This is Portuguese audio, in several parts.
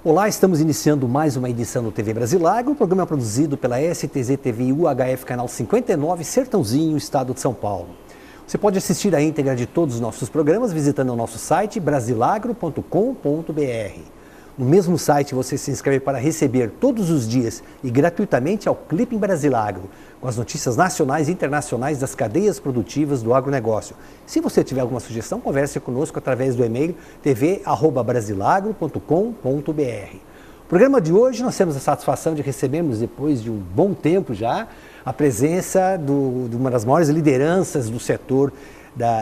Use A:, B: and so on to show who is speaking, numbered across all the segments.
A: Olá, estamos iniciando mais uma edição do TV Brasilagro. O programa é produzido pela STZ TV UHF, canal 59, Sertãozinho, estado de São Paulo. Você pode assistir a íntegra de todos os nossos programas visitando o nosso site brasilagro.com.br. No mesmo site você se inscreve para receber todos os dias e gratuitamente ao Clipe em Brasilagro, com as notícias nacionais e internacionais das cadeias produtivas do agronegócio. Se você tiver alguma sugestão, converse conosco através do e-mail tv@brasilagro.com.br. No programa de hoje nós temos a satisfação de recebermos, depois de um bom tempo já, a presença de uma das maiores lideranças do setor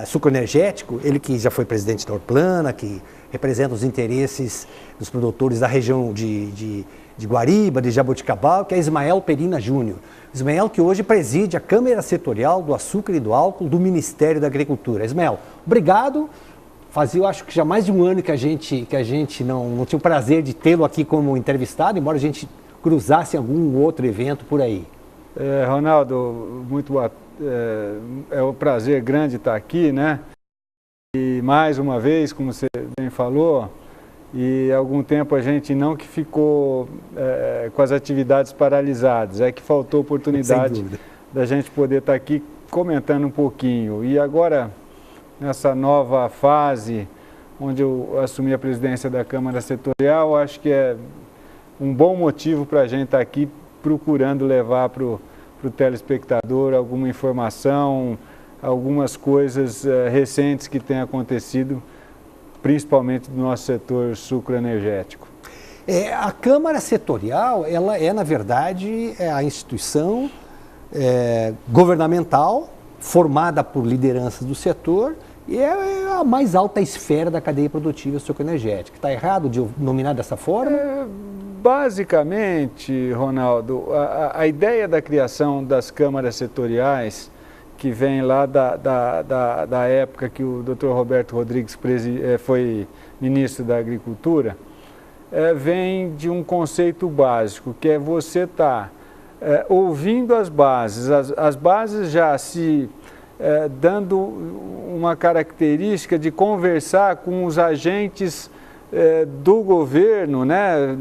A: sucroenergético, ele que já foi presidente da Orplana, que representa os interesses dos produtores da região de Guariba, de Jaboticabal, que é Ismael Perina Júnior. Ismael que hoje preside a Câmara Setorial do Açúcar e do Álcool do Ministério da Agricultura. Ismael, obrigado. Fazia, eu acho que já mais de um ano que a gente não tinha o prazer de tê-lo aqui como entrevistado, embora a gente cruzasse em algum outro evento por aí.
B: Ronaldo, muito boa. É um prazer grande estar aqui, né? E mais uma vez, como você bem falou, e há algum tempo a gente não que ficou com as atividades paralisadas, é que faltou oportunidade da gente poder estar aqui comentando um pouquinho. E agora, nessa nova fase, onde eu assumi a presidência da Câmara Setorial, acho que é um bom motivo para a gente estar aqui procurando levar para o telespectador alguma informação, algumas coisas recentes que têm acontecido, principalmente do nosso setor sucroenergético.
A: A Câmara Setorial, ela é, na verdade, a instituição governamental formada por lideranças do setor e é a mais alta esfera da cadeia produtiva sucroenergética. Está errado de nominar dessa forma?
B: Basicamente, Ronaldo, a ideia da criação das câmaras setoriais, que vem lá da época que o Dr. Roberto Rodrigues foi ministro da Agricultura, vem de um conceito básico, que é você estar ouvindo as bases já se dando uma característica de conversar com os agentes do governo, né?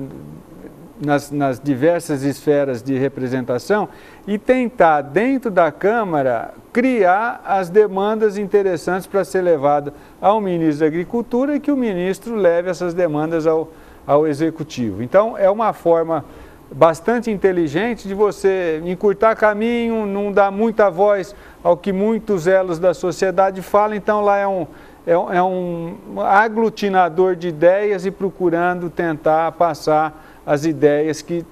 B: Nas diversas esferas de representação e tentar, dentro da Câmara, criar as demandas interessantes para ser levado ao ministro da Agricultura e que o ministro leve essas demandas ao Executivo. Então, é uma forma bastante inteligente de você encurtar caminho, não dar muita voz ao que muitos elos da sociedade falam. Então, lá é um aglutinador de ideias e procurando tentar passar as ideias que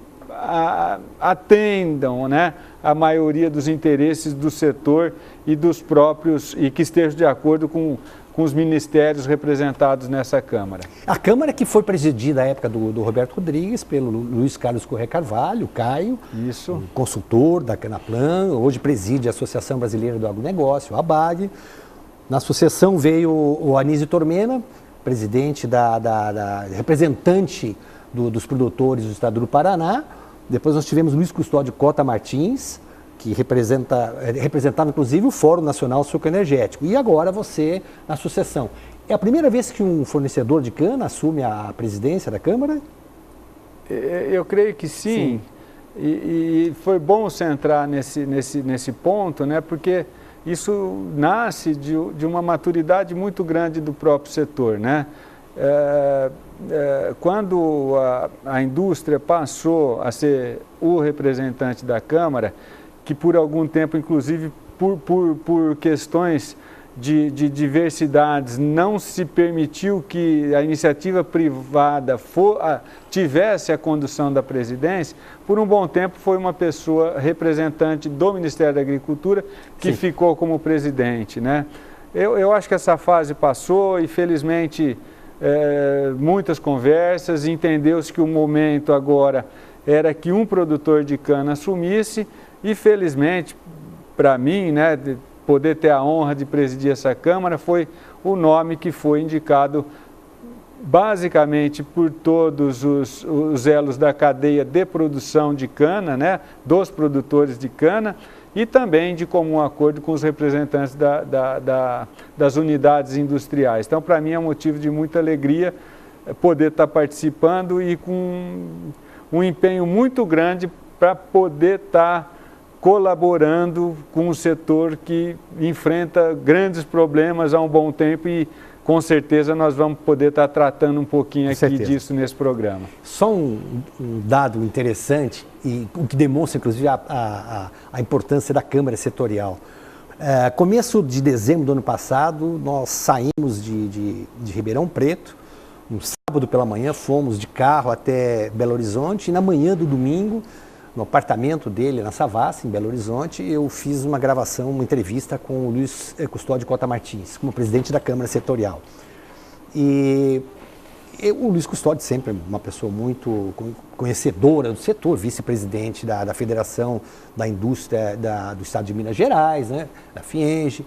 B: atendam, né, a maioria dos interesses do setor e dos próprios, e que estejam de acordo com os ministérios representados nessa Câmara.
A: A Câmara que foi presidida à época do Roberto Rodrigues, pelo Luiz Carlos Corrêa Carvalho, o Caio,
B: isso,
A: consultor da Canaplan, hoje preside a Associação Brasileira do Agronegócio, a ABAG. Na sucessão veio o Anísio Tormena, presidente representante dos produtores do estado do Paraná. Depois nós tivemos Luiz Custódio Cota Martins, que representava inclusive o Fórum Nacional Sucroenergético. E agora você na sucessão. É a primeira vez que um fornecedor de cana assume a presidência da Câmara?
B: Eu creio que sim. E foi bom você entrar nesse ponto, né? Porque isso nasce de uma maturidade muito grande do próprio setor, né? Quando a indústria passou a ser o representante da Câmara, que por algum tempo, inclusive por questões de diversidades, não se permitiu que a iniciativa privada tivesse a condução da presidência, por um bom tempo foi uma pessoa representante do Ministério da Agricultura que ficou como presidente, né? Eu acho que essa fase passou e, felizmente, muitas conversas, entendeu-se que o momento agora era que um produtor de cana assumisse e, felizmente, para mim, né, poder ter a honra de presidir essa Câmara, foi o nome que foi indicado basicamente por todos os elos da cadeia de produção de cana, né, dos produtores de cana, e também de comum acordo com os representantes das unidades industriais. Então, para mim é um motivo de muita alegria poder estar participando e com um empenho muito grande para poder estar colaborando com o setor que enfrenta grandes problemas há um bom tempo e com certeza nós vamos poder estar tratando um pouquinho aqui disso nesse programa.
A: Só um dado interessante e o que demonstra inclusive a importância da Câmara Setorial. Começo de dezembro do ano passado, nós saímos de Ribeirão Preto, um sábado pela manhã, fomos de carro até Belo Horizonte e na manhã do domingo, no apartamento dele, na Savassi, em Belo Horizonte, eu fiz uma gravação, uma entrevista com o Luiz Custódio Cota Martins, como presidente da Câmara Setorial. E o Luiz Custódio, sempre uma pessoa muito conhecedora do setor, vice-presidente da Federação da Indústria do Estado de Minas Gerais, né, da FIENGE.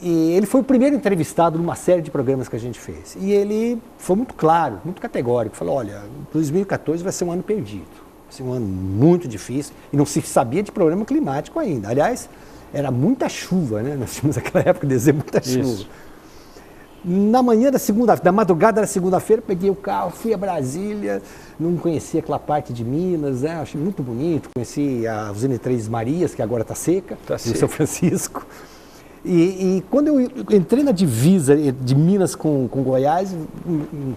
A: E ele foi o primeiro entrevistado numa série de programas que a gente fez. E ele foi muito claro, muito categórico, falou, olha, 2014 vai ser um ano perdido. Vai ser um ano muito difícil e não se sabia de problema climático ainda. Aliás, era muita chuva, né? Nós tínhamos naquela época, de dezembro, muita chuva. Na manhã da madrugada da segunda-feira, peguei o carro, fui a Brasília, não conhecia aquela parte de Minas, né? Achei muito bonito, conheci a usina de Três Marias, que agora está seca, em São Francisco. E quando eu entrei na divisa de Minas com Goiás,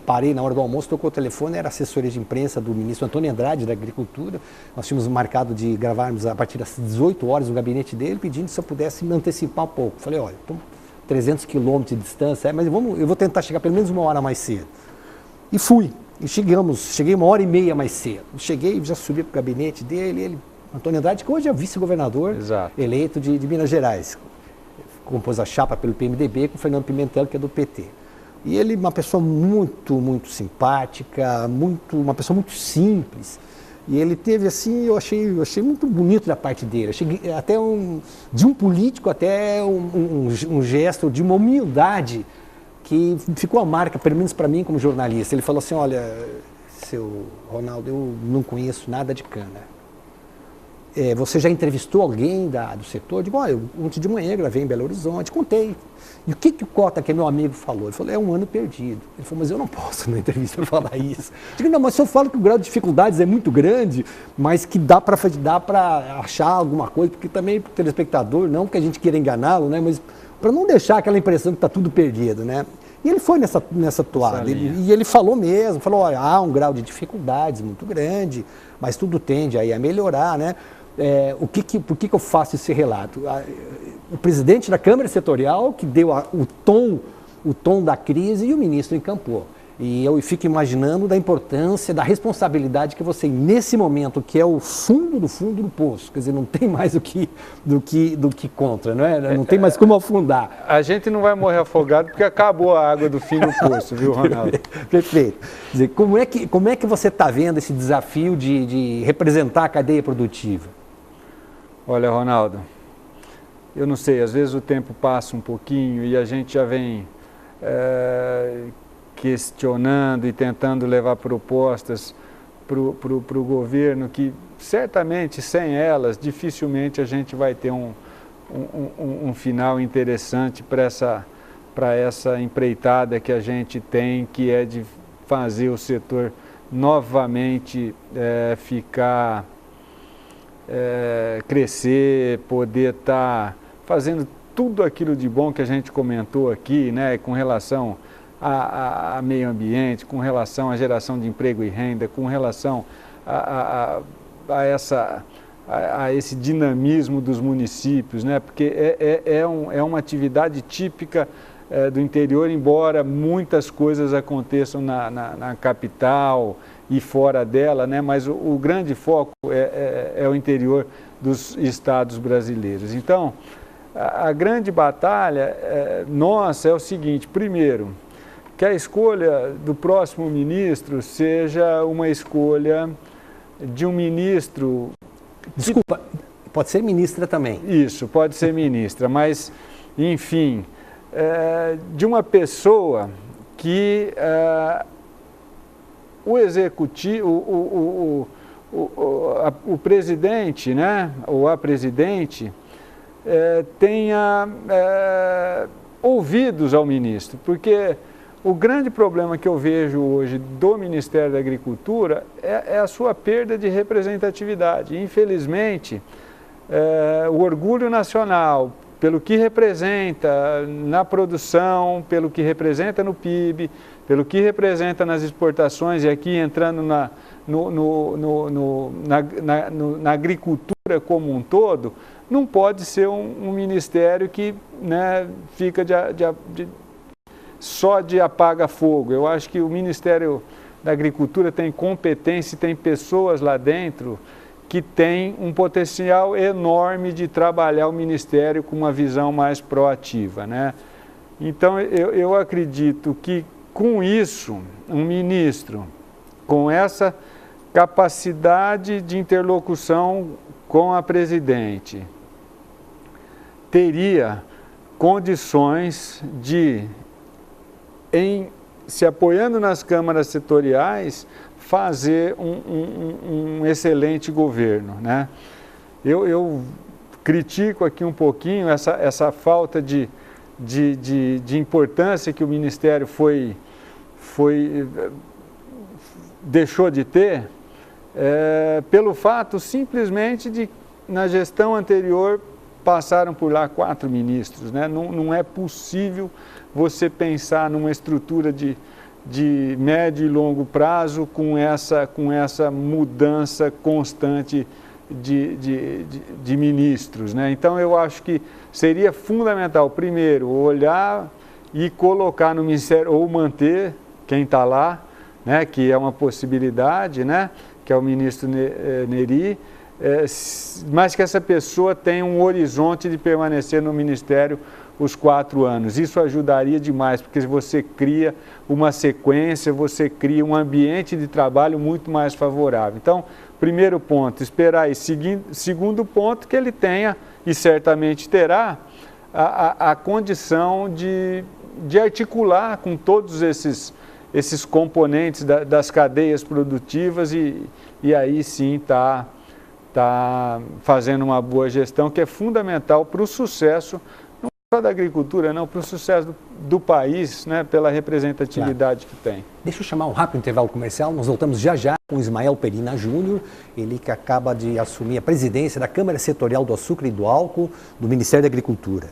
A: parei na hora do almoço, tocou o telefone, era a assessoria de imprensa do ministro Antônio Andrade, da Agricultura. Nós tínhamos marcado de gravarmos a partir das 18 horas no gabinete dele, pedindo se eu pudesse me antecipar um pouco. Falei, olha, 300 quilômetros de distância, mas eu vou tentar chegar pelo menos uma hora mais cedo. E fui. E cheguei 1h30 mais cedo. Cheguei, já subi para o gabinete dele, Antônio Andrade, que hoje é vice-governador eleito de Minas Gerais. Compôs a chapa pelo PMDB com o Fernando Pimentel, que é do PT. E ele, uma pessoa muito, muito simpática, uma pessoa muito simples. E ele teve assim, eu achei muito bonito da parte dele. Achei até de um político até um gesto de uma humildade que ficou a marca, pelo menos para mim como jornalista. Ele falou assim, olha, seu Ronaldo, eu não conheço nada de cana. Você já entrevistou alguém do setor? Eu digo, olha, ontem de manhã gravei em Belo Horizonte, contei. E o que o Cota, que é meu amigo, falou? Ele falou, é um ano perdido. Ele falou, mas eu não posso na entrevista falar isso. Eu digo, não, mas eu falo que o grau de dificuldades é muito grande, mas que dá para achar alguma coisa, porque também para o telespectador, não que a gente queira enganá-lo, né, mas para não deixar aquela impressão que está tudo perdido, né? E ele foi nessa toada, e ele falou mesmo, olha, há um grau de dificuldades muito grande, mas tudo tende aí a melhorar, né? Por que eu faço esse relato? O presidente da Câmara Setorial que deu o tom da crise e o ministro encampou. E eu fico imaginando da importância, da responsabilidade que você, nesse momento, que é o fundo do poço, quer dizer, não tem mais do que contra, não é? Não tem mais como afundar.
B: A gente não vai morrer afogado porque acabou a água do fim do poço, viu, Ronaldo?
A: Perfeito. Quer dizer, como é que você está vendo esse desafio de representar a cadeia produtiva?
B: Olha, Ronaldo, eu não sei, às vezes o tempo passa um pouquinho e a gente já vem questionando e tentando levar propostas para o governo que certamente sem elas dificilmente a gente vai ter um final interessante para essa empreitada que a gente tem, que é de fazer o setor novamente crescer, poder estar fazendo tudo aquilo de bom que a gente comentou aqui, né, com relação a meio ambiente, com relação à geração de emprego e renda, com relação a esse dinamismo dos municípios, né, porque é uma atividade típica do interior, embora muitas coisas aconteçam na capital e fora dela, né, mas o grande foco é o interior dos estados brasileiros. Então, a grande batalha nossa é o seguinte: primeiro, que a escolha do próximo ministro seja uma escolha de um ministro...
A: Desculpa, pode ser ministra também.
B: Isso, pode ser ministra, mas, enfim, de uma pessoa que o executivo, o presidente, né, ou a presidente, tenha ouvidos ao ministro, porque o grande problema que eu vejo hoje do Ministério da Agricultura é a sua perda de representatividade. Infelizmente, o orgulho nacional, pelo que representa na produção, pelo que representa no PIB, pelo que representa nas exportações, e aqui entrando na agricultura como um todo, não pode ser um ministério que, né, fica só de apaga-fogo. Eu acho que o Ministério da Agricultura tem competência e tem pessoas lá dentro que têm um potencial enorme de trabalhar o Ministério com uma visão mais proativa, né? Então, eu acredito que, com isso, um ministro com essa capacidade de interlocução com a presidente teria condições de, se apoiando nas câmaras setoriais, fazer um excelente governo, né? Eu critico aqui um pouquinho essa falta de importância que o Ministério deixou de ter, pelo fato simplesmente de, na gestão anterior, passaram por lá 4 ministros, né? Não é possível você pensar numa estrutura de médio e longo prazo com essa mudança constante de ministros, né? Então, eu acho que seria fundamental, primeiro, olhar e colocar no Ministério, ou manter quem está lá, né, que é uma possibilidade, né, que é o ministro Nery, mas que essa pessoa tenha um horizonte de permanecer no Ministério os 4 anos. Isso ajudaria demais, porque você cria uma sequência, você cria um ambiente de trabalho muito mais favorável. Então, primeiro ponto, esperar isso. Segundo ponto, que ele tenha, e certamente terá, a condição de articular com todos esses componentes das cadeias produtivas e aí sim está fazendo uma boa gestão, que é fundamental para o sucesso, não só da agricultura, não, para o sucesso do país, né, pela representatividade que tem.
A: Deixa eu chamar um rápido intervalo comercial, nós voltamos já com Ismael Perina Júnior, ele que acaba de assumir a presidência da Câmara Setorial do Açúcar e do Álcool do Ministério da Agricultura.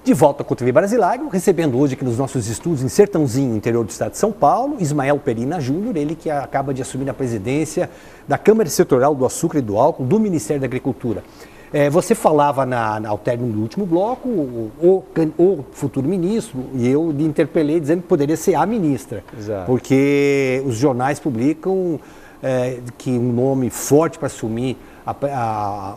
A: De volta com o TV Brasilário, recebendo hoje aqui nos nossos estúdios em Sertãozinho, interior do estado de São Paulo, Ismael Perina Júnior, ele que acaba de assumir a presidência da Câmara Setorial do Açúcar e do Álcool do Ministério da Agricultura. Você falava ao término do último bloco, o futuro ministro, e eu lhe interpelei dizendo que poderia ser a ministra.
B: Exato.
A: Porque os jornais publicam que um nome forte para assumir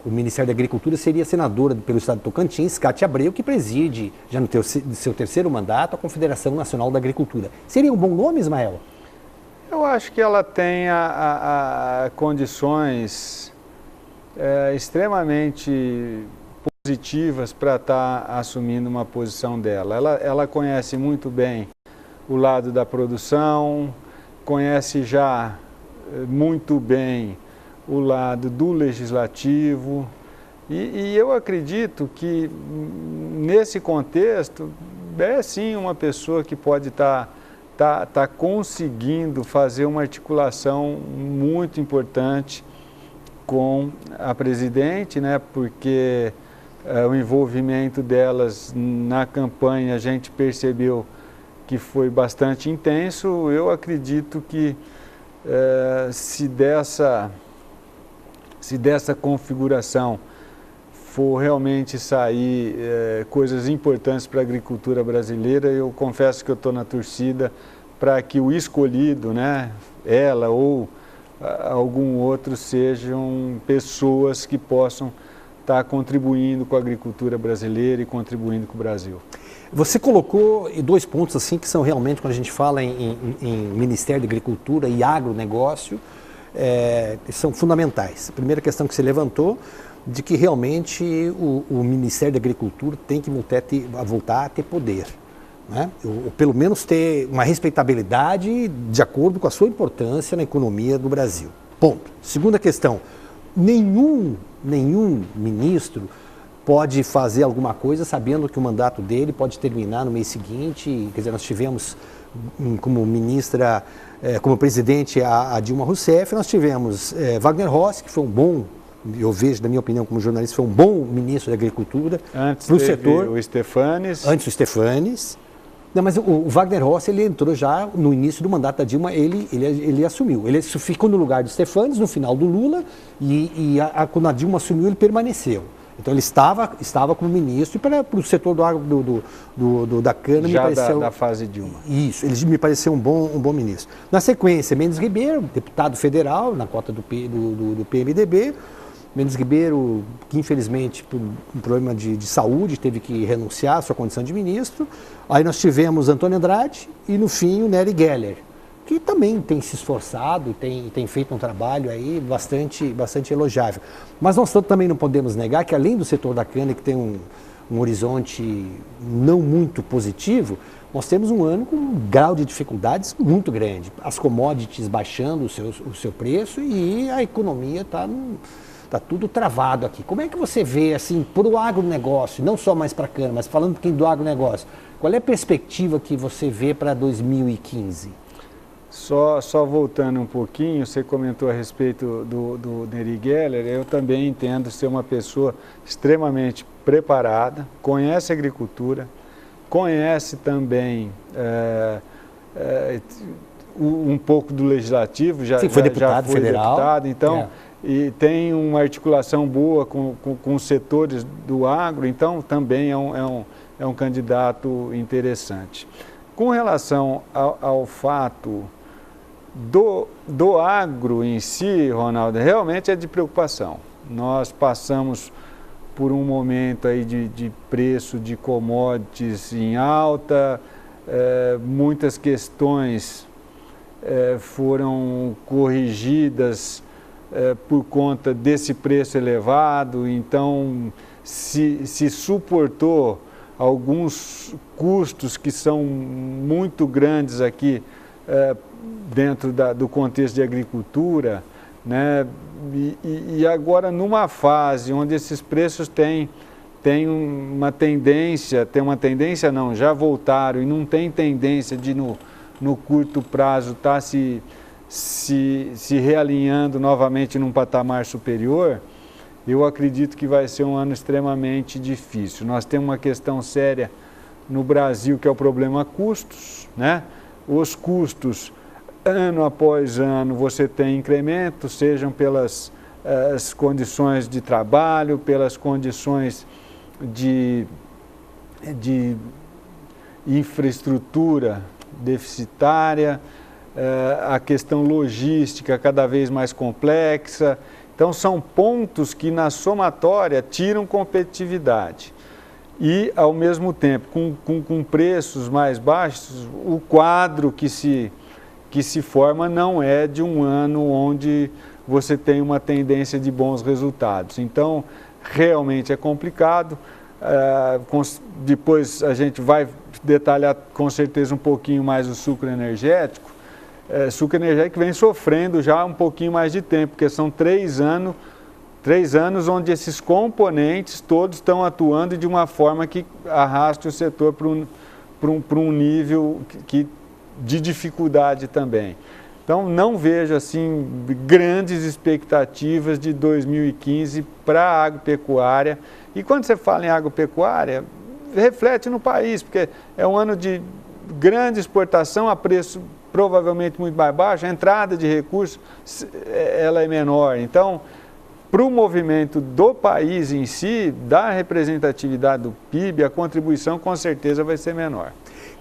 A: o Ministério da Agricultura seria a senadora pelo estado de Tocantins, Cátia Abreu, que preside, já no seu terceiro mandato, a Confederação Nacional da Agricultura. Seria um bom nome, Ismael?
B: Eu acho que ela tem condições extremamente positivas para estar assumindo uma posição dela. Ela conhece muito bem o lado da produção, conhece já muito bem o lado do legislativo e eu acredito que nesse contexto é sim uma pessoa que pode estar conseguindo fazer uma articulação muito importante com a presidente, né? Porque o envolvimento delas na campanha a gente percebeu que foi bastante intenso. Eu acredito que se dessa configuração for realmente sair coisas importantes para a agricultura brasileira, eu confesso que eu estou na torcida para que o escolhido, né, ela ou algum outro, sejam pessoas que possam estar contribuindo com a agricultura brasileira e contribuindo com o Brasil.
A: Você colocou 2 pontos assim que são realmente, quando a gente fala em Ministério da Agricultura e agronegócio, são fundamentais. A primeira questão que você levantou de que realmente o Ministério da Agricultura tem que voltar a ter poder, né? Ou pelo menos ter uma respeitabilidade de acordo com a sua importância na economia do Brasil. Ponto. Segunda questão, nenhum ministro pode fazer alguma coisa sabendo que o mandato dele pode terminar no mês seguinte. Quer dizer, nós tivemos como ministra, como presidente a Dilma Rousseff, nós tivemos Wagner Rossi, que foi um bom, eu vejo, na minha opinião, como jornalista, foi um bom ministro da Agricultura para o setor.
B: O Stefanes.
A: Antes o Stefanes. Não, mas o Wagner Rossi, ele entrou já no início do mandato da Dilma, ele assumiu. Ele ficou no lugar do Stefanes, no final do Lula, e quando a Dilma assumiu, ele permaneceu. Então ele estava como ministro, e para o setor da cana
B: já
A: me pareceu...
B: da fase Dilma.
A: Isso, ele me pareceu um bom ministro. Na sequência, Mendes Ribeiro, deputado federal, na cota do PMDB. Mendes Ribeiro, que infelizmente por um problema de saúde teve que renunciar à sua condição de ministro. Aí nós tivemos Antônio Andrade e no fim o Nery Geller, que também tem se esforçado e tem feito um trabalho aí bastante elogiável. Mas nós também não podemos negar que além do setor da cana, que tem um horizonte não muito positivo, nós temos um ano com um grau de dificuldades muito grande. As commodities baixando o seu preço e a economia está tudo travado aqui. Como é que você vê, assim, para o agronegócio, não só mais para a cana, mas falando um pouquinho do agronegócio, qual é a perspectiva que você vê para 2015?
B: Só voltando um pouquinho, você comentou a respeito do Nery Geller, eu também entendo ser uma pessoa extremamente preparada, conhece a agricultura, conhece também um pouco do legislativo, já foi deputado federal, então, e tem uma articulação boa com os setores do agro, então também é um candidato interessante. Com relação ao fato do agro em si, Ronaldo, realmente é de preocupação. Nós passamos por um momento aí de preço de commodities em alta, muitas questões foram corrigidas por conta desse preço elevado, então se suportou alguns custos que são muito grandes aqui dentro do contexto de agricultura, né? E agora numa fase onde esses preços têm uma tendência, já voltaram e não tem tendência de no curto prazo estar se realinhando novamente num patamar superior, eu acredito que vai ser um ano extremamente difícil. Nós temos uma questão séria no Brasil que é o problema custos, né? Os custos, ano após ano, você tem incremento, sejam pelas as condições de trabalho, pelas condições de infraestrutura deficitária, a questão logística cada vez mais complexa. Então, são pontos que, na somatória, tiram competitividade. E, ao mesmo tempo, com preços mais baixos, o quadro que se forma não é de um ano onde você tem uma tendência de bons resultados. Então, realmente é complicado. Depois a gente vai detalhar com certeza um pouquinho mais o sucro energético. Sucro energético vem sofrendo já um pouquinho mais de tempo, porque são 3 anos onde esses componentes todos estão atuando de uma forma que arrasta o setor para um nível de dificuldade também. Então, não vejo assim grandes expectativas de 2015 para a agropecuária. E quando você fala em agropecuária, reflete no país, porque é um ano de grande exportação a preço provavelmente muito mais baixo, a entrada de recursos ela é menor. Então, para o movimento do país em si, da representatividade do PIB, a contribuição com certeza vai ser menor.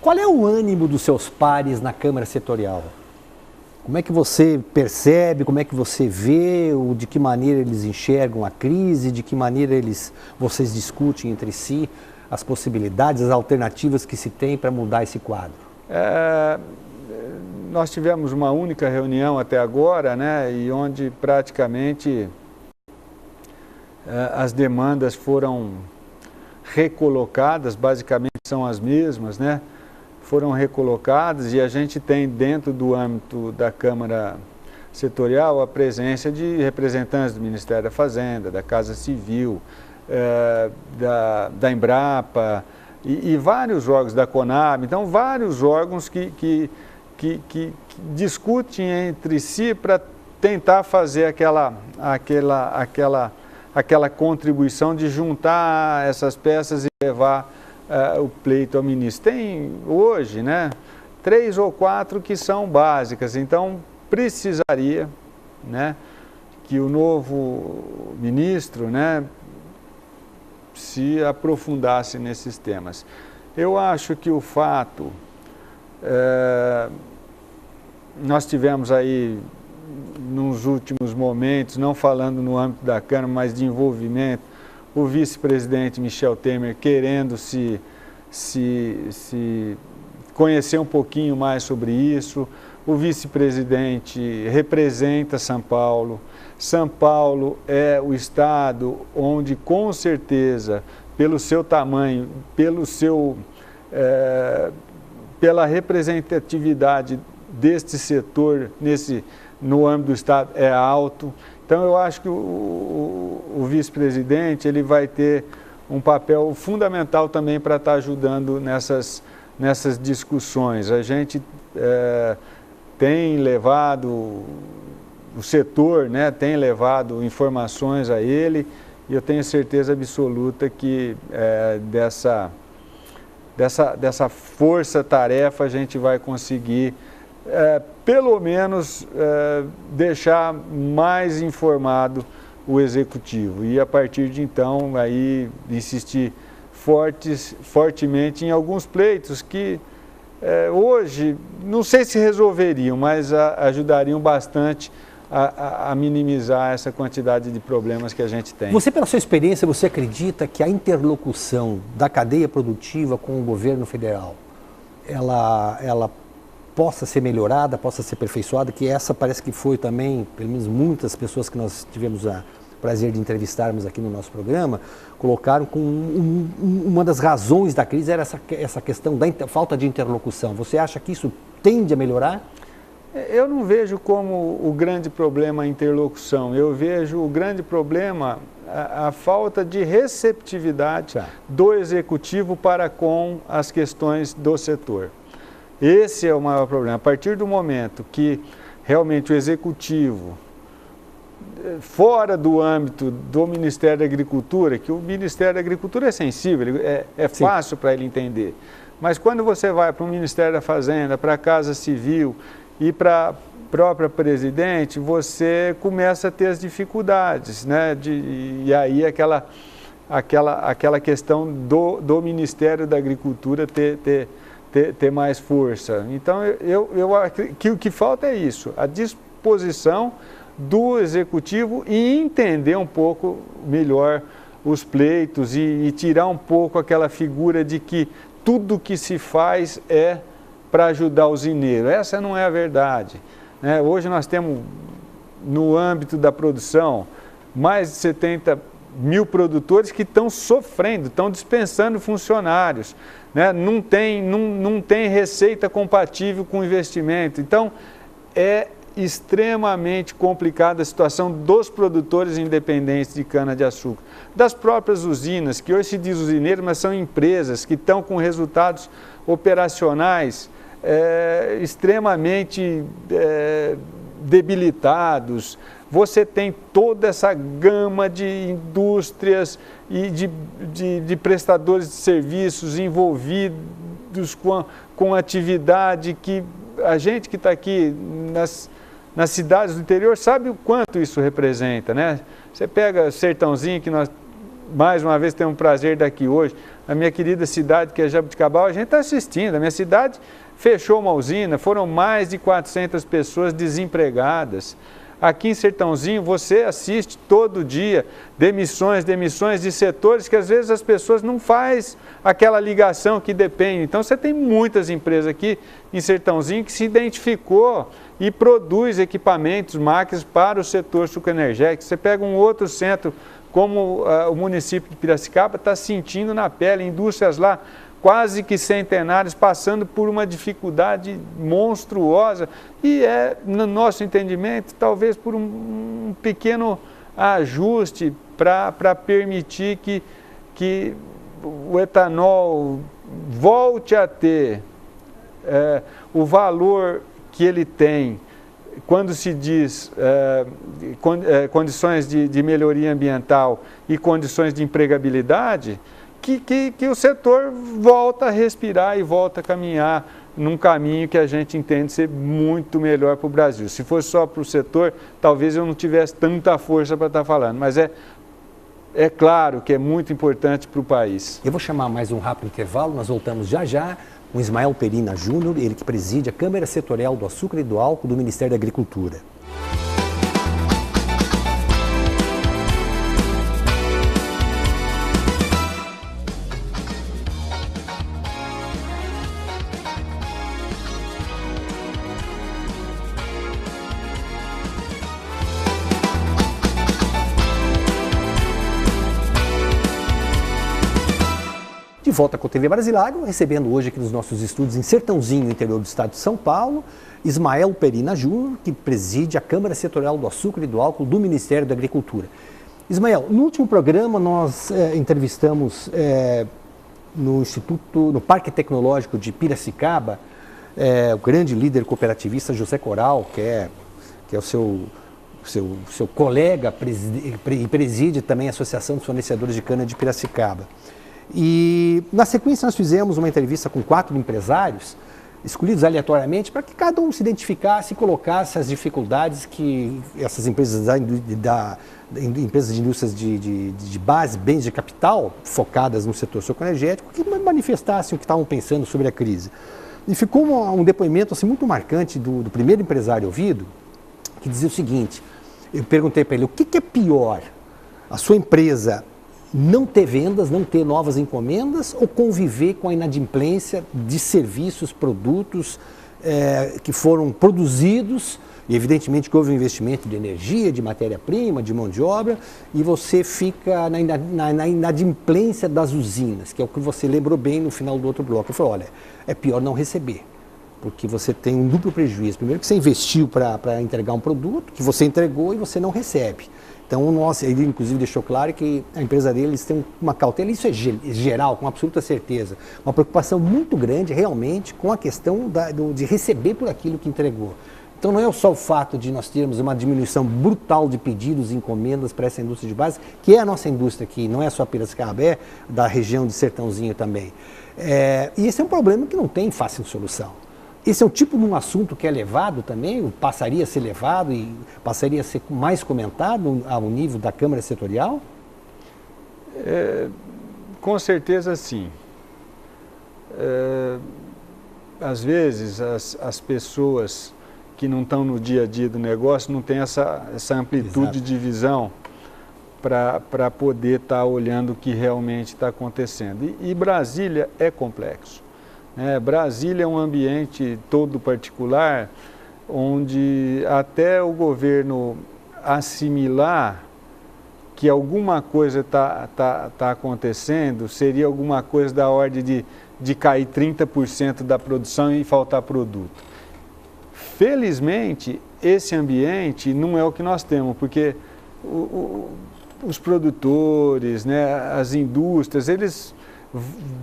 A: Qual é o ânimo dos seus pares na Câmara Setorial? Como é que você percebe, como é que você vê, de que maneira eles enxergam a crise, de que maneira vocês discutem entre si as possibilidades, as alternativas que se tem para mudar esse quadro?
B: Nós tivemos uma única reunião até agora, né, e onde praticamente as demandas foram recolocadas, basicamente são as mesmas, né? Foram recolocadas, e a gente tem dentro do âmbito da Câmara Setorial a presença de representantes do Ministério da Fazenda, da Casa Civil, da Embrapa e vários órgãos da Conab. Então, vários órgãos que discutem entre si para tentar fazer aquela contribuição de juntar essas peças e levar o pleito ao ministro. Tem hoje, né, 3 ou 4 que são básicas, então precisaria, né, que o novo ministro, né, se aprofundasse nesses temas. Eu acho que o fato, nós tivemos aí, nos últimos momentos, não falando no âmbito da Câmara, mas de envolvimento, o vice-presidente Michel Temer querendo se conhecer um pouquinho mais sobre isso. O vice-presidente representa São Paulo. São Paulo é o estado onde, com certeza, pelo seu tamanho, pela representatividade deste setor no âmbito do estado, é alto. Então, eu acho que o vice-presidente ele vai ter um papel fundamental também para estar ajudando nessas discussões. A gente tem levado, o setor, né, tem levado informações a ele, e eu tenho certeza absoluta que dessa força-tarefa a gente vai conseguir pelo menos deixar mais informado o executivo, e a partir de então aí insistir fortemente em alguns pleitos que hoje não sei se resolveriam, mas ajudariam bastante a minimizar essa quantidade de problemas que a gente tem.
A: Você, pela sua experiência, você acredita que a interlocução da cadeia produtiva com o governo federal, ela possa ser melhorada, possa ser aperfeiçoada, que essa parece que foi também, pelo menos muitas pessoas que nós tivemos o prazer de entrevistarmos aqui no nosso programa, colocaram com uma das razões da crise era essa questão da falta de interlocução. Você acha que isso tende a melhorar?
B: Eu não vejo como o grande problema a interlocução, eu vejo o grande problema a falta de receptividade do executivo para com as questões do setor. Esse é o maior problema. A partir do momento que realmente o executivo, fora do âmbito do Ministério da Agricultura, que o Ministério da Agricultura é sensível, é fácil para ele entender, mas quando você vai para o Ministério da Fazenda, para a Casa Civil e para a própria presidente, você começa a ter as dificuldades, né? E aí aquela questão do Ministério da Agricultura ter mais força. Então, eu acho que o que falta é isso, a disposição do executivo e entender um pouco melhor os pleitos e tirar um pouco aquela figura de que tudo que se faz é para ajudar o usineiro. Essa não é a verdade, né? Hoje nós temos, no âmbito da produção, mais de 70 mil produtores que estão sofrendo, estão dispensando funcionários, né? Não tem receita compatível com o investimento. Então, é extremamente complicada a situação dos produtores independentes de cana-de-açúcar, das próprias usinas, que hoje se diz usineiro, mas são empresas que estão com resultados operacionais extremamente debilitados. Você tem toda essa gama de indústrias e de prestadores de serviços envolvidos com atividade que a gente que está aqui nas cidades do interior sabe o quanto isso representa, né? Você pega Sertãozinho, que nós mais uma vez temos o prazer daqui hoje, a minha querida cidade que é Jabuticabal, a gente está assistindo, a minha cidade fechou uma usina, foram mais de 400 pessoas desempregadas. Aqui em Sertãozinho você assiste todo dia demissões de setores que às vezes as pessoas não fazem aquela ligação que depende. Então você tem muitas empresas aqui em Sertãozinho que se identificou e produz equipamentos, máquinas para o setor sucroenergético. Você pega um outro centro como o município de Piracicaba está sentindo na pele, indústrias lá quase que centenárias, passando por uma dificuldade monstruosa, e no nosso entendimento, talvez por um pequeno ajuste para permitir que o etanol volte a ter o valor que ele tem quando se diz condições de melhoria ambiental e condições de empregabilidade, que o setor volta a respirar e volta a caminhar num caminho que a gente entende ser muito melhor para o Brasil. Se fosse só para o setor, talvez eu não tivesse tanta força para estar falando, mas é claro que é muito importante para o país.
A: Eu vou chamar mais um rápido intervalo, nós voltamos já já com Ismael Perina Júnior, ele que preside a Câmara Setorial do Açúcar e do Álcool do Ministério da Agricultura. De volta com a TV Brasilário, recebendo hoje aqui nos nossos estúdios em Sertãozinho, interior do estado de São Paulo, Ismael Perina Júnior, que preside a Câmara Setorial do Açúcar e do Álcool do Ministério da Agricultura. Ismael, no último programa nós entrevistamos no Parque Tecnológico de Piracicaba, o grande líder cooperativista José Coral, que é o seu colega e preside também a Associação dos Fornecedores de Cana de Piracicaba. E na sequência nós fizemos uma entrevista com 4 empresários, escolhidos aleatoriamente, para que cada um se identificasse e colocasse as dificuldades que essas empresas empresas de indústrias de base, bens de capital, focadas no setor sucroenergético, que manifestassem o que estavam pensando sobre a crise. E ficou um depoimento assim, muito marcante do primeiro empresário ouvido, que dizia o seguinte: eu perguntei para ele, o que é pior, a sua empresa não ter vendas, não ter novas encomendas, ou conviver com a inadimplência de serviços, produtos que foram produzidos, e evidentemente que houve um investimento de energia, de matéria-prima, de mão de obra, e você fica na inadimplência das usinas, que é o que você lembrou bem no final do outro bloco. Eu falei, olha, é pior não receber, porque você tem um duplo prejuízo. Primeiro que você investiu para entregar um produto, que você entregou e você não recebe. Então, ele inclusive deixou claro que a empresa deles tem uma cautela, isso é geral, com absoluta certeza, uma preocupação muito grande realmente com a questão de receber por aquilo que entregou. Então, não é só o fato de nós termos uma diminuição brutal de pedidos e encomendas para essa indústria de base, que é a nossa indústria aqui, não é só Piracicaba, é da região de Sertãozinho também. E esse é um problema que não tem fácil solução. Esse é o tipo de um assunto que é levado também, passaria a ser levado e passaria a ser mais comentado ao nível da Câmara Setorial?
B: Com certeza sim. Às vezes as pessoas que não estão no dia a dia do negócio não têm essa amplitude de visão para poder estar olhando o que realmente está acontecendo. E Brasília é complexo. Brasília é um ambiente todo particular, onde até o governo assimilar que alguma coisa está acontecendo, seria alguma coisa da ordem de cair 30% da produção e faltar produto. Felizmente, esse ambiente não é o que nós temos, porque os produtores, as indústrias, eles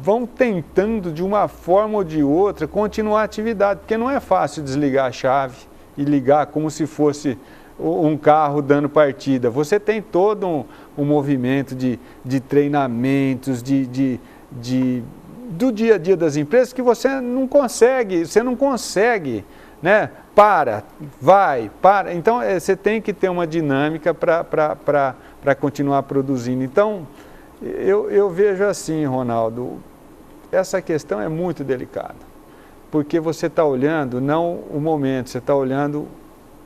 B: vão tentando de uma forma ou de outra continuar a atividade, porque não é fácil desligar a chave e ligar como se fosse um carro dando partida. Você tem todo um movimento de treinamentos, do dia a dia das empresas que você não consegue, para. Então, você tem que ter uma dinâmica para continuar produzindo. Então, eu vejo assim, Ronaldo, essa questão é muito delicada, porque você está olhando não o momento, você está olhando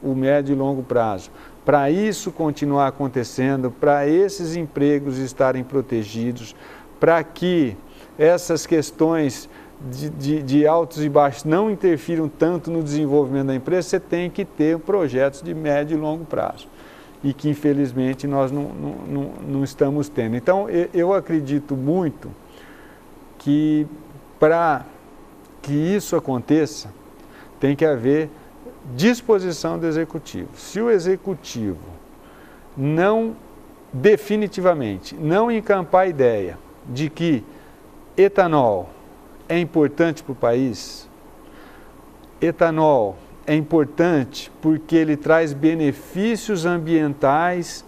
B: o médio e longo prazo. Para isso continuar acontecendo, para esses empregos estarem protegidos, para que essas questões de altos e baixos não interfiram tanto no desenvolvimento da empresa, você tem que ter projetos de médio e longo prazo. e que infelizmente nós não estamos tendo. Então eu acredito muito que para que isso aconteça tem que haver disposição do Executivo. Se o Executivo não definitivamente não encampar a ideia de que etanol é importante para o país, etanol é importante porque ele traz benefícios ambientais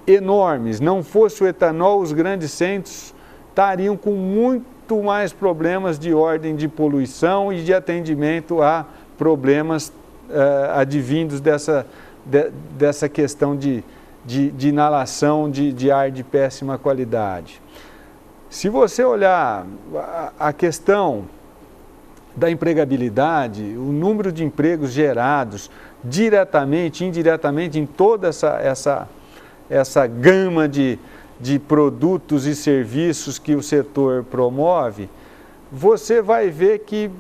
B: enormes. Não fosse o etanol, os grandes centros estariam com muito mais problemas de ordem de poluição e de atendimento a problemas advindos dessa questão de inalação de ar de péssima qualidade. Se você olhar a questão da empregabilidade, o número de empregos gerados diretamente, indiretamente em toda essa gama de produtos e serviços que o setor promove, você vai ver que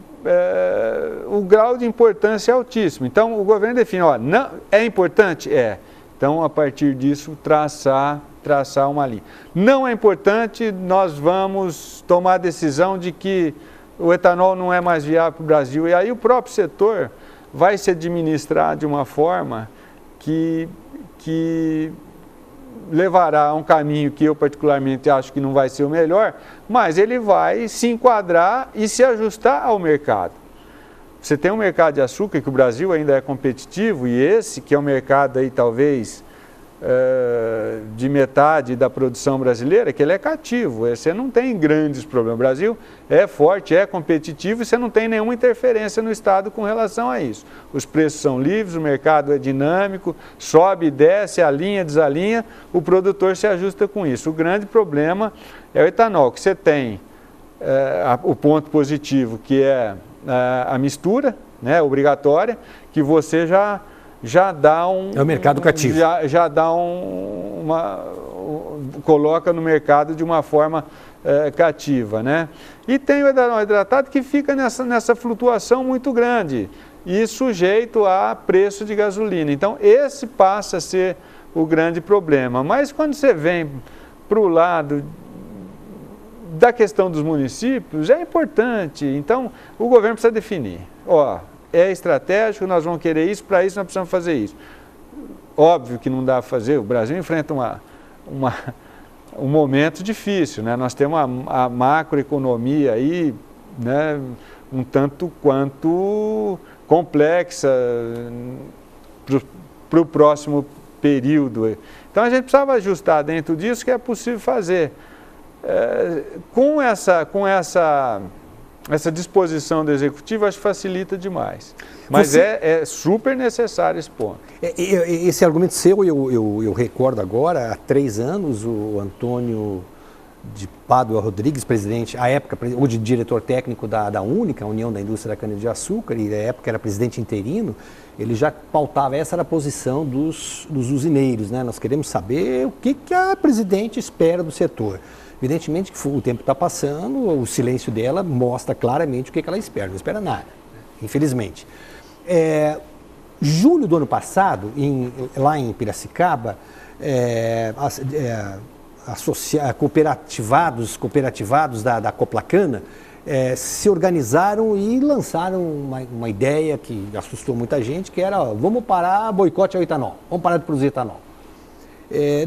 B: o grau de importância é altíssimo. Então o governo define, ó, não, é importante? É. Então a partir disso traçar uma linha. Não é importante, nós vamos tomar a decisão de que o etanol não é mais viável para o Brasil. E aí o próprio setor vai se administrar de uma forma que levará a um caminho que eu particularmente acho que não vai ser o melhor, mas ele vai se enquadrar e se ajustar ao mercado. Você tem um mercado de açúcar que o Brasil ainda é competitivo e esse que é um mercado aí talvez de metade da produção brasileira, que ele é cativo, você não tem grandes problemas. O Brasil é forte, é competitivo e você não tem nenhuma interferência no Estado com relação a isso. Os preços são livres, o mercado é dinâmico, sobe e desce, alinha, desalinha, o produtor se ajusta com isso. O grande problema é o etanol, que você tem o ponto positivo, que é a mistura, né, obrigatória, que você já dá
A: é o mercado cativo.
B: Já dá coloca no mercado de uma forma cativa, né? E tem o etanol hidratado que fica nessa flutuação muito grande e sujeito a preço de gasolina. Então esse passa a ser o grande problema. Mas quando você vem para o lado da questão dos municípios, é importante. Então o governo precisa definir, ó, é estratégico, nós vamos querer isso, para isso nós precisamos fazer isso. Óbvio que não dá para fazer, o Brasil enfrenta um momento difícil, né? Nós temos a macroeconomia aí, né, um tanto quanto complexa para o próximo período. Então a gente precisava ajustar dentro disso que é possível fazer. Com essa disposição do Executivo, acho que facilita demais. Mas é super necessário esse ponto.
A: Esse argumento seu, eu recordo agora, há 3 anos, o Antônio de Pádua Rodrigues, presidente, à época, ou de diretor técnico da Única, a União da Indústria da Cana-de-Açúcar, e à época era presidente interino, ele já pautava, essa era a posição dos usineiros, né? Nós queremos saber o que a presidente espera do setor. Evidentemente que o tempo está passando, o silêncio dela mostra claramente o que ela espera, não espera nada, infelizmente. Julho do ano passado, lá em Piracicaba, cooperativados da Coplacana se organizaram e lançaram uma ideia que assustou muita gente, que era, vamos parar boicote ao etanol, vamos parar de produzir etanol.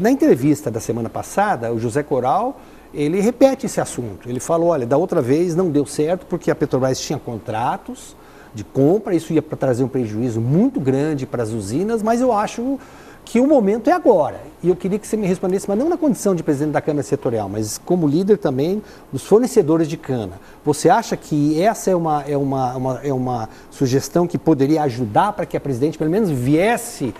A: Na entrevista da semana passada, o José Coral, ele repete esse assunto. Ele falou, olha, da outra vez não deu certo porque a Petrobras tinha contratos de compra, isso ia trazer um prejuízo muito grande para as usinas, mas eu acho que o momento é agora. E eu queria que você me respondesse, mas não na condição de presidente da Câmara Setorial, mas como líder também dos fornecedores de cana. Você acha que essa é uma sugestão que poderia ajudar para que a presidente pelo menos viesse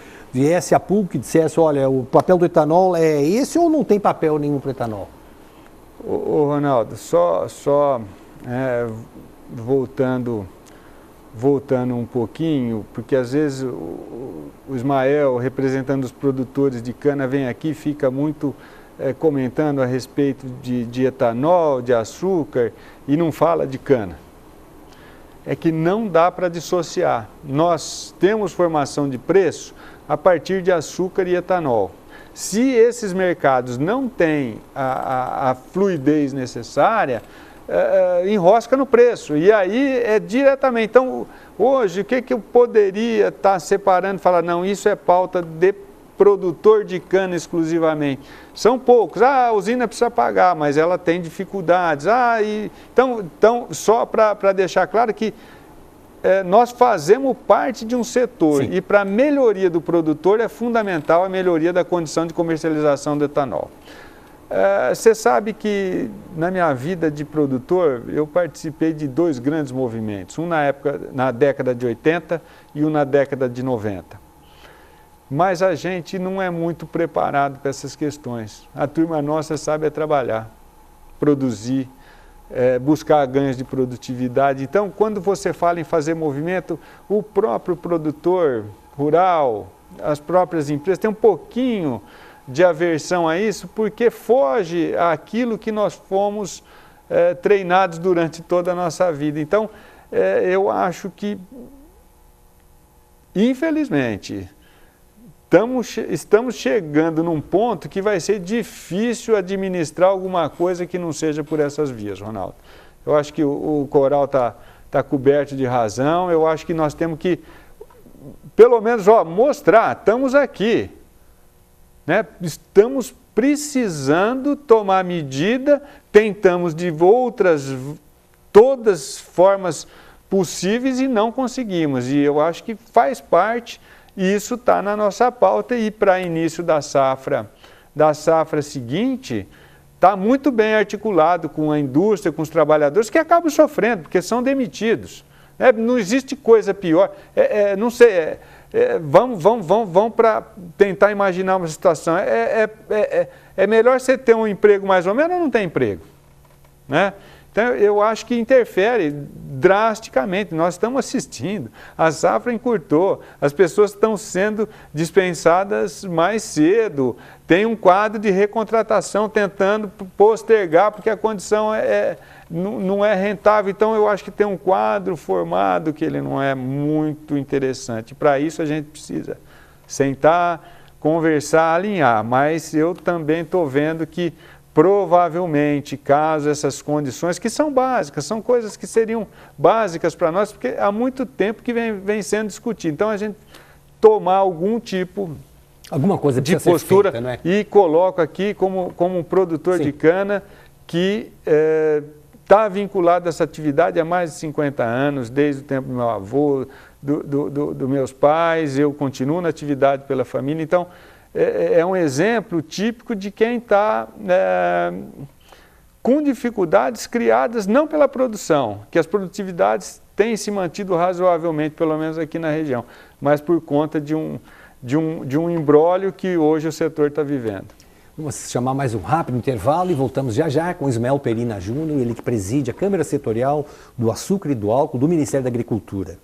A: a público e dissesse, olha, o papel do etanol é esse ou não tem papel nenhum para o etanol?
B: Ô Ronaldo, só voltando um pouquinho, porque às vezes o Ismael, representando os produtores de cana, vem aqui e fica muito comentando a respeito de etanol, de açúcar, e não fala de cana. é que não dá para dissociar. Nós temos formação de preço a partir de açúcar e etanol. Se esses mercados não têm a fluidez necessária, enrosca no preço. E aí é diretamente. Então, hoje, o que eu poderia estar separando e falar, não, isso é pauta de produtor de cana exclusivamente? São poucos. A usina precisa pagar, mas ela tem dificuldades. Então, só para deixar claro que nós fazemos parte de um setor. Sim. E para a melhoria do produtor é fundamental a melhoria da condição de comercialização do etanol. Você sabe que na minha vida de produtor eu participei de 2 grandes movimentos, um na década de 80 e um na década de 90. Mas a gente não é muito preparado para essas questões. A turma nossa sabe trabalhar, produzir, buscar ganhos de produtividade. Então, quando você fala em fazer movimento, o próprio produtor rural, as próprias empresas, tem um pouquinho de aversão a isso, porque foge àquilo que nós fomos treinados durante toda a nossa vida. Então, eu acho que, infelizmente, estamos chegando num ponto que vai ser difícil administrar alguma coisa que não seja por essas vias, Ronaldo. Eu acho que o Coral está coberto de razão. Eu acho que nós temos que, pelo menos, mostrar, estamos aqui, né? Estamos precisando tomar medida, tentamos de todas formas possíveis e não conseguimos. E eu acho que faz parte. E isso está na nossa pauta e para início da safra seguinte, está muito bem articulado com a indústria, com os trabalhadores que acabam sofrendo, porque são demitidos. Não existe coisa pior. Não sei, vamos para tentar imaginar uma situação. É melhor você ter um emprego mais ou menos ou não ter emprego, né? Então, eu acho que interfere drasticamente. Nós estamos assistindo, a safra encurtou, as pessoas estão sendo dispensadas mais cedo, tem um quadro de recontratação tentando postergar, porque a condição não é rentável. Então, eu acho que tem um quadro formado que ele não é muito interessante. Para isso, a gente precisa sentar, conversar, alinhar, mas eu também estou vendo que provavelmente, caso essas condições, que são básicas, são coisas que seriam básicas para nós, porque há muito tempo que vem sendo discutido. Então, a gente tomar algum tipo
A: coisa
B: de postura
A: feita, não é?
B: E coloco aqui como um produtor de cana que está vinculado a essa atividade há mais de 50 anos, desde o tempo do meu avô, dos meus pais, eu continuo na atividade pela família. Então, é um exemplo típico de quem está com dificuldades criadas não pela produção, que as produtividades têm se mantido razoavelmente, pelo menos aqui na região, mas por conta de um imbróglio que hoje o setor está vivendo.
A: Vamos chamar mais um rápido intervalo e voltamos já com Ismael Perina Júnior, ele que preside a Câmara Setorial do Açúcar e do Álcool do Ministério da Agricultura.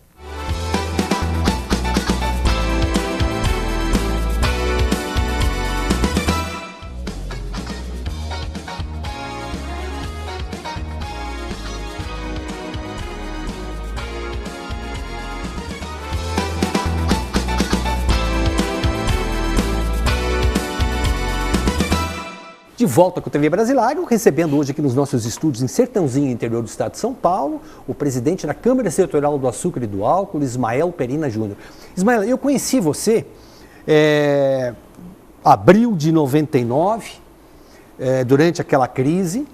A: De volta com o TV Brasilário, recebendo hoje aqui nos nossos estúdios em Sertãozinho, interior do estado de São Paulo, o presidente da Câmara Setorial do Açúcar e do Álcool, Ismael Perina Júnior. Ismael, eu conheci você abril de 99, durante aquela crise,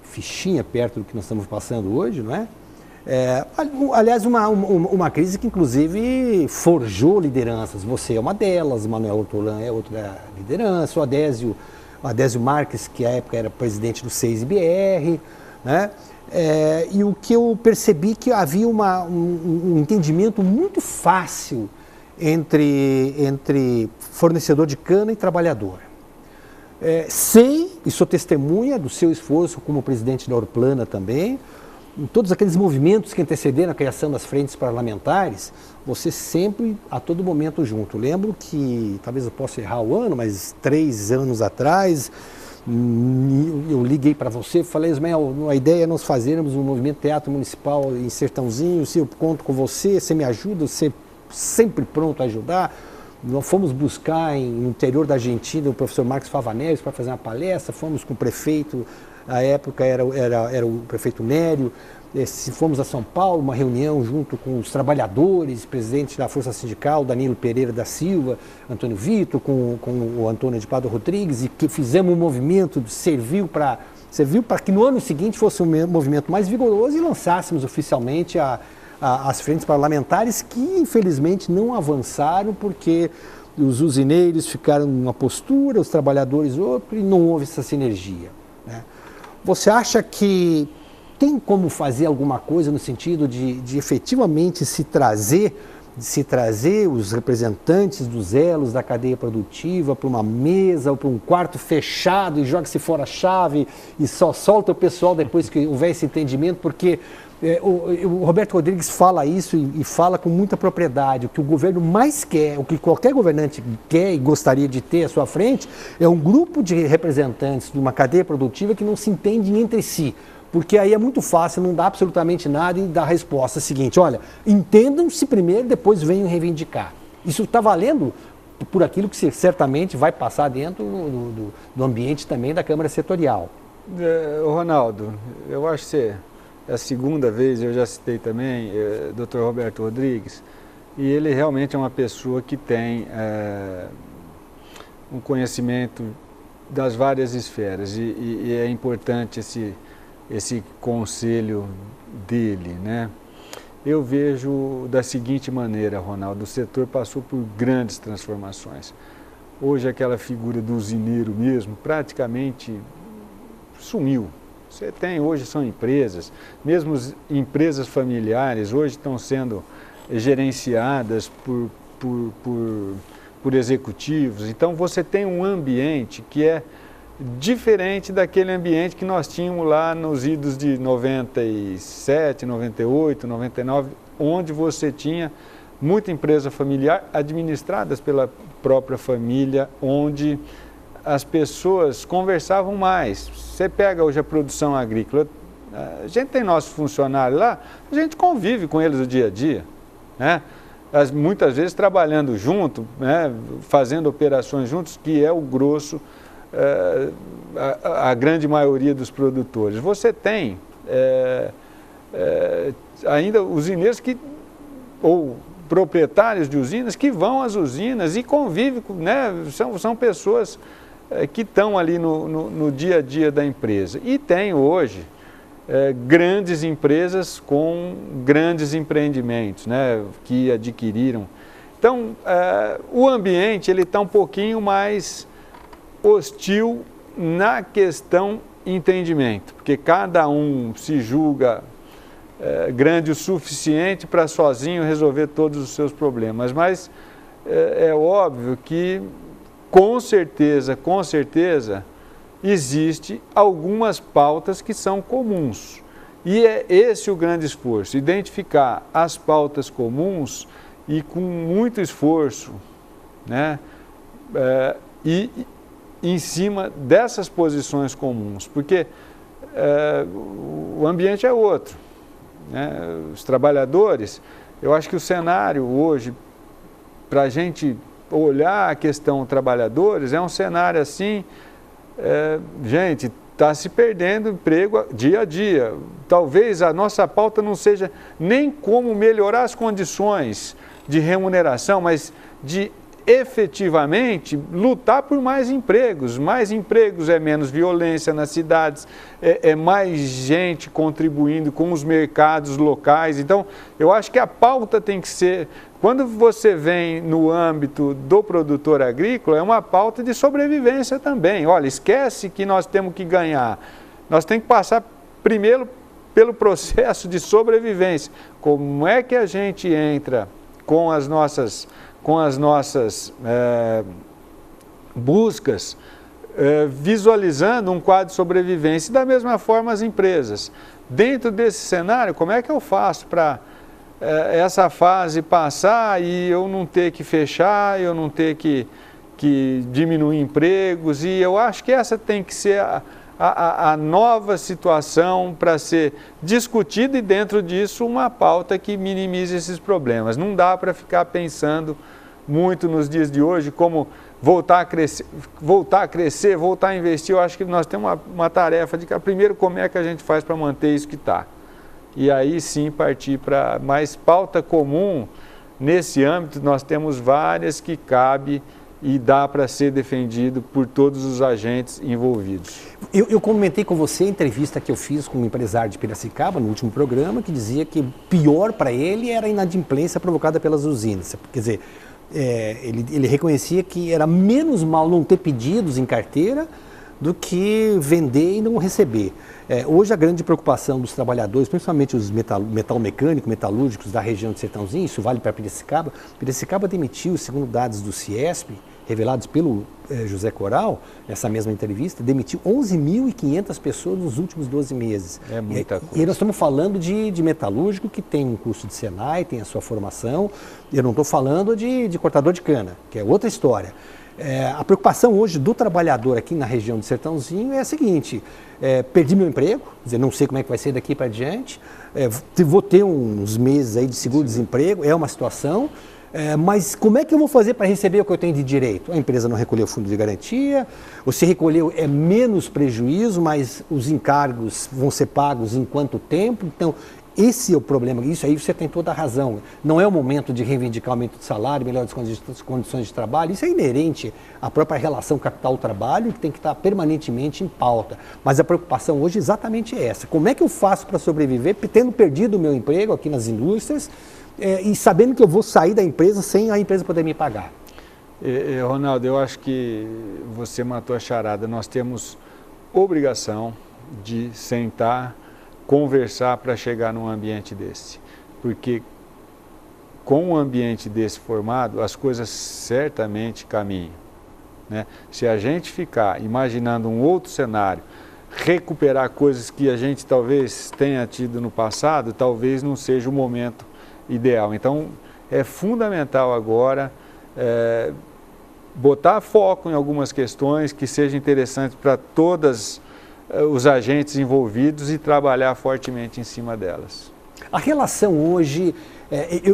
A: fichinha perto do que nós estamos passando hoje, não é? Aliás, uma crise que inclusive forjou lideranças. Você é uma delas, o Manuel Hortolã é outra liderança, o Adésio Marques, que à época era presidente do 6BR, né? E o que eu percebi que havia um entendimento muito fácil entre fornecedor de cana e trabalhador. Sei e sou testemunha do seu esforço como presidente da Orplana também, em todos aqueles movimentos que antecederam a criação das frentes parlamentares, você sempre, a todo momento, junto. Lembro que, talvez eu possa errar o ano, mas 3 anos atrás, Eu liguei para você e falei, Ismael, a ideia é nós fazermos um movimento teatro municipal em Sertãozinho, se eu conto com você, você me ajuda, você sempre pronto a ajudar. Nós fomos buscar no interior da Argentina o professor Marcos Fava Neves para fazer uma palestra, fomos com o prefeito, à época era o prefeito Nério, fomos a São Paulo, uma reunião junto com os trabalhadores, presidente da Força Sindical, Danilo Pereira da Silva, Antônio Vitor, com o Antônio de Padua Rodrigues, e que fizemos um movimento, serviu para que no ano seguinte fosse um movimento mais vigoroso e lançássemos oficialmente as frentes parlamentares, que infelizmente não avançaram porque os usineiros ficaram numa postura, os trabalhadores outra, e não houve essa sinergia, né? Você acha que tem como fazer alguma coisa no sentido de efetivamente se trazer os representantes dos elos da cadeia produtiva para uma mesa ou para um quarto fechado e joga-se fora a chave e só solta o pessoal depois que houver esse entendimento? Porque o Roberto Rodrigues fala isso e fala com muita propriedade. O que o governo mais quer, o que qualquer governante quer e gostaria de ter à sua frente, é um grupo de representantes de uma cadeia produtiva que não se entendem entre si. Porque aí é muito fácil, não dá absolutamente nada e dá a resposta seguinte: olha, entendam-se primeiro, depois venham reivindicar. Isso está valendo por aquilo que certamente vai passar dentro do ambiente também da Câmara Setorial.
B: Ronaldo, eu acho que é a segunda vez, eu já citei também, Dr. Roberto Rodrigues, e ele realmente é uma pessoa que tem um conhecimento das várias esferas, e é importante esse conselho dele, né? Eu vejo da seguinte maneira, Ronaldo: o setor passou por grandes transformações. Hoje aquela figura do usineiro mesmo praticamente sumiu. Você tem, hoje são empresas, mesmo empresas familiares, hoje estão sendo gerenciadas por executivos. Então você tem um ambiente que é diferente daquele ambiente que nós tínhamos lá nos idos de 97, 98, 99, onde você tinha muita empresa familiar administradas pela própria família, onde as pessoas conversavam mais. Você pega hoje a produção agrícola, a gente tem nossos funcionários lá, a gente convive com eles o dia a dia, né? Muitas vezes trabalhando junto, né? Fazendo operações juntos, que é o grosso, a grande maioria dos produtores. Você tem ainda usineiros ou proprietários de usinas que vão às usinas e convivem, né? São pessoas que estão ali no dia a dia da empresa. E tem hoje grandes empresas com grandes empreendimentos, né? Que adquiriram. Então, o ambiente está um pouquinho mais hostil na questão entendimento, porque cada um se julga grande o suficiente para sozinho resolver todos os seus problemas, mas é óbvio que com certeza existe algumas pautas que são comuns, e é esse o grande esforço: identificar as pautas comuns e com muito esforço, né? E em cima dessas posições comuns, porque o ambiente é outro, né? Os trabalhadores, eu acho que o cenário hoje, para a gente olhar a questão trabalhadores, é um cenário assim, gente, está se perdendo emprego dia a dia. Talvez a nossa pauta não seja nem como melhorar as condições de remuneração, mas de efetivamente lutar por mais empregos. Mais empregos é menos violência nas cidades, é mais gente contribuindo com os mercados locais. Então, eu acho que a pauta tem que ser, quando você vem no âmbito do produtor agrícola, é uma pauta de sobrevivência também. Olha, esquece que nós temos que ganhar, nós temos que passar primeiro pelo processo de sobrevivência. Como é que a gente entra com as nossas buscas, visualizando um quadro de sobrevivência? E da mesma forma as empresas. Dentro desse cenário, como é que eu faço para essa fase passar e eu não ter que fechar, eu não ter que que diminui empregos, e eu acho que essa tem que ser a nova situação para ser discutida, e dentro disso uma pauta que minimize esses problemas. Não dá para ficar pensando muito nos dias de hoje como voltar a crescer, voltar a investir. Eu acho que nós temos uma tarefa de que primeiro como é que a gente faz para manter isso que está. E aí sim partir para mais pauta comum. Nesse âmbito nós temos várias que cabe e dá para ser defendido por todos os agentes envolvidos.
A: Eu comentei com você a entrevista que eu fiz com um empresário de Piracicaba no último programa, que dizia que pior para ele era a inadimplência provocada pelas usinas. Quer dizer, ele reconhecia que era menos mal não ter pedidos em carteira do que vender e não receber. Hoje a grande preocupação dos trabalhadores, principalmente os metalmecânicos, metalúrgicos da região de Sertãozinho, isso vale para Piracicaba. Piracicaba demitiu, segundo dados do CIESP, revelados pelo José Coral, nessa mesma entrevista, demitiu 11.500 pessoas nos últimos 12 meses.
B: É muita coisa.
A: E nós estamos falando de metalúrgico que tem um curso de Senai, tem a sua formação. Eu não estou falando de cortador de cana, que é outra história. A preocupação hoje do trabalhador aqui na região de Sertãozinho é a seguinte: perdi meu emprego, quer dizer, não sei como é que vai ser daqui para diante, vou ter uns meses aí de seguro-desemprego, é uma situação, mas como é que eu vou fazer para receber o que eu tenho de direito? A empresa não recolheu o fundo de garantia, ou se recolheu é menos prejuízo, mas os encargos vão ser pagos em quanto tempo? Então, esse é o problema, isso aí você tem toda a razão. Não é o momento de reivindicar aumento de salário, melhores condições de trabalho, isso é inerente à própria relação capital-trabalho, que tem que estar permanentemente em pauta. Mas a preocupação hoje exatamente é essa: como é que eu faço para sobreviver, tendo perdido o meu emprego aqui nas indústrias e sabendo que eu vou sair da empresa sem a empresa poder me pagar?
B: Ronaldo, eu acho que você matou a charada. Nós temos obrigação de sentar, conversar para chegar num ambiente desse, porque com um ambiente desse formado, as coisas certamente caminham, né? Se a gente ficar imaginando um outro cenário, recuperar coisas que a gente talvez tenha tido no passado, talvez não seja o momento ideal. Então, é fundamental agora botar foco em algumas questões que sejam interessantes para todas os agentes envolvidos e trabalhar fortemente em cima delas.
A: A relação hoje,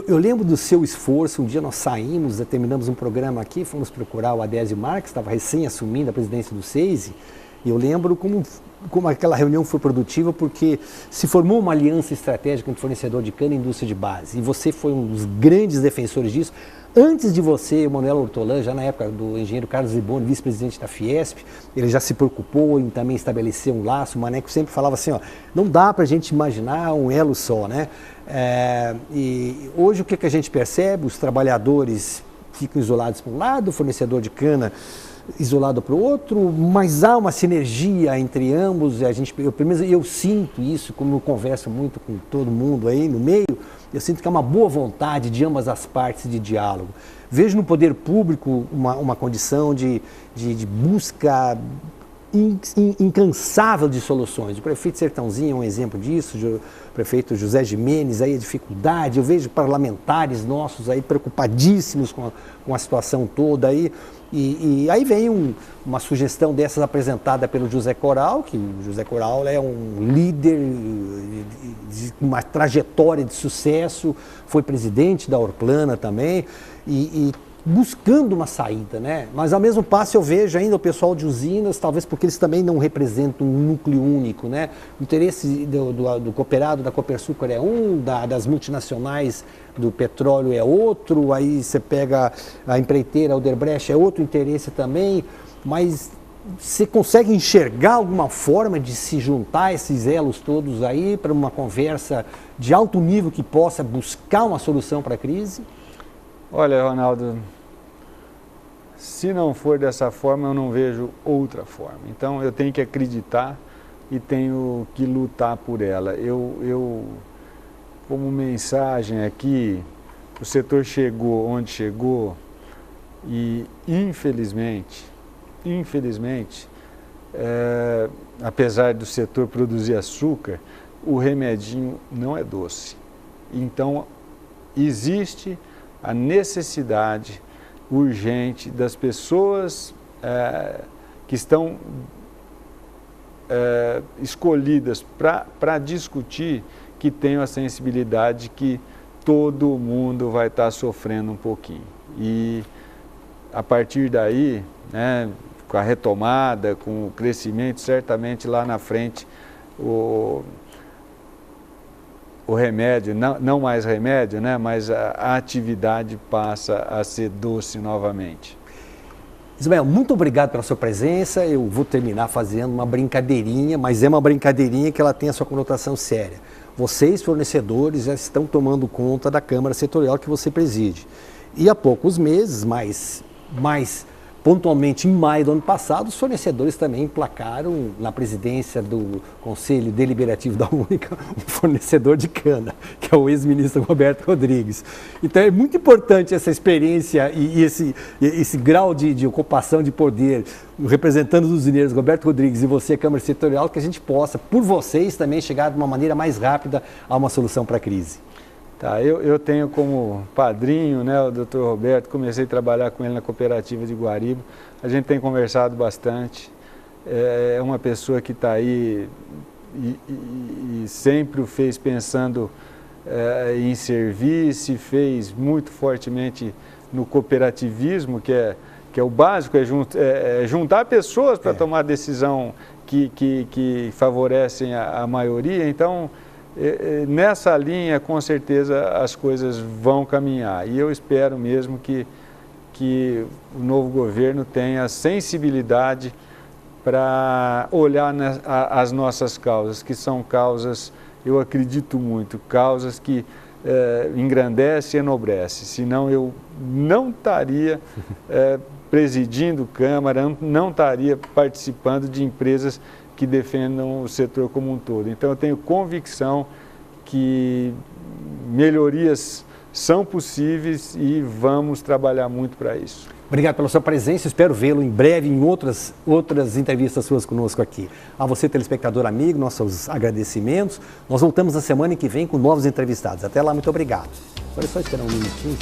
A: eu lembro do seu esforço. Um dia nós saímos, terminamos um programa aqui, fomos procurar o Adésio Marques, estava recém assumindo a presidência do SEISI, e eu lembro como aquela reunião foi produtiva, porque se formou uma aliança estratégica entre fornecedor de cana e indústria de base, e você foi um dos grandes defensores disso. Antes de você, o Manuel Hortolã, já na época do engenheiro Carlos Liboni, vice-presidente da Fiesp, ele já se preocupou em também estabelecer um laço. O Maneco sempre falava assim, não dá para a gente imaginar um elo só, né? E hoje o que a gente percebe? Os trabalhadores ficam isolados para um lado, o fornecedor de cana isolado para o outro, mas há uma sinergia entre ambos. Eu sinto isso, como eu converso muito com todo mundo aí no meio, eu sinto que há uma boa vontade de ambas as partes de diálogo. Vejo no poder público uma condição de busca incansável de soluções. O prefeito Sertãozinho é um exemplo disso, o prefeito José Gimenez, aí a dificuldade. Eu vejo parlamentares nossos aí preocupadíssimos com a situação toda aí. E aí vem uma sugestão dessas apresentada pelo José Coral, que o José Coral é um líder de uma trajetória de sucesso, foi presidente da Orplana também, e buscando uma saída, né? Mas ao mesmo passo eu vejo ainda o pessoal de usinas, talvez porque eles também não representam um núcleo único, né? O interesse do cooperado da Copersucar é das multinacionais do petróleo é outro, aí você pega a empreiteira Odebrecht, é outro interesse também, mas você consegue enxergar alguma forma de se juntar esses elos todos aí para uma conversa de alto nível que possa buscar uma solução para a crise?
B: Olha, Ronaldo, se não for dessa forma, eu não vejo outra forma. Então, eu tenho que acreditar e tenho que lutar por ela. Eu como mensagem aqui, o setor chegou onde chegou e, infelizmente, apesar do setor produzir açúcar, o remedinho não é doce. Então, existe a necessidade urgente das pessoas que estão escolhidas para discutir, que tenham a sensibilidade que todo mundo vai estar sofrendo um pouquinho. E a partir daí, né, com a retomada, com o crescimento, certamente lá na frente o remédio, não mais remédio, né, mas a atividade passa a ser doce novamente.
A: Ismael, muito obrigado pela sua presença. Eu vou terminar fazendo uma brincadeirinha, mas é uma brincadeirinha que ela tem a sua conotação séria. Vocês, fornecedores, já estão tomando conta da Câmara Setorial que você preside. E há poucos meses, mais pontualmente em maio do ano passado, os fornecedores também emplacaram na presidência do Conselho Deliberativo da Única um fornecedor de cana, que é o ex-ministro Roberto Rodrigues. Então é muito importante essa experiência e esse grau de ocupação de poder, representando os usineiros Roberto Rodrigues e você, Câmara Setorial, que a gente possa, por vocês, também chegar de uma maneira mais rápida a uma solução para a crise.
B: Tá, eu tenho como padrinho, né, o Dr. Roberto, comecei a trabalhar com ele na cooperativa de Guariba, a gente tem conversado bastante, é uma pessoa que está aí e sempre o fez pensando em servir, se fez muito fortemente no cooperativismo, que é o básico, é juntar pessoas para tomar decisão que favorecem a maioria. Então, nessa linha, com certeza, as coisas vão caminhar. E eu espero mesmo que o novo governo tenha sensibilidade para olhar as nossas causas, que são causas, eu acredito muito, causas que engrandecem e enobrecem. Senão eu não estaria presidindo Câmara, não estaria participando de empresas que defendam o setor como um todo. Então eu tenho convicção que melhorias são possíveis e vamos trabalhar muito para isso.
A: Obrigado pela sua presença, espero vê-lo em breve em outras entrevistas suas conosco aqui. A você, telespectador amigo, nossos agradecimentos. Nós voltamos na semana que vem com novos entrevistados. Até lá, muito obrigado. Agora é só esperar um minutinho.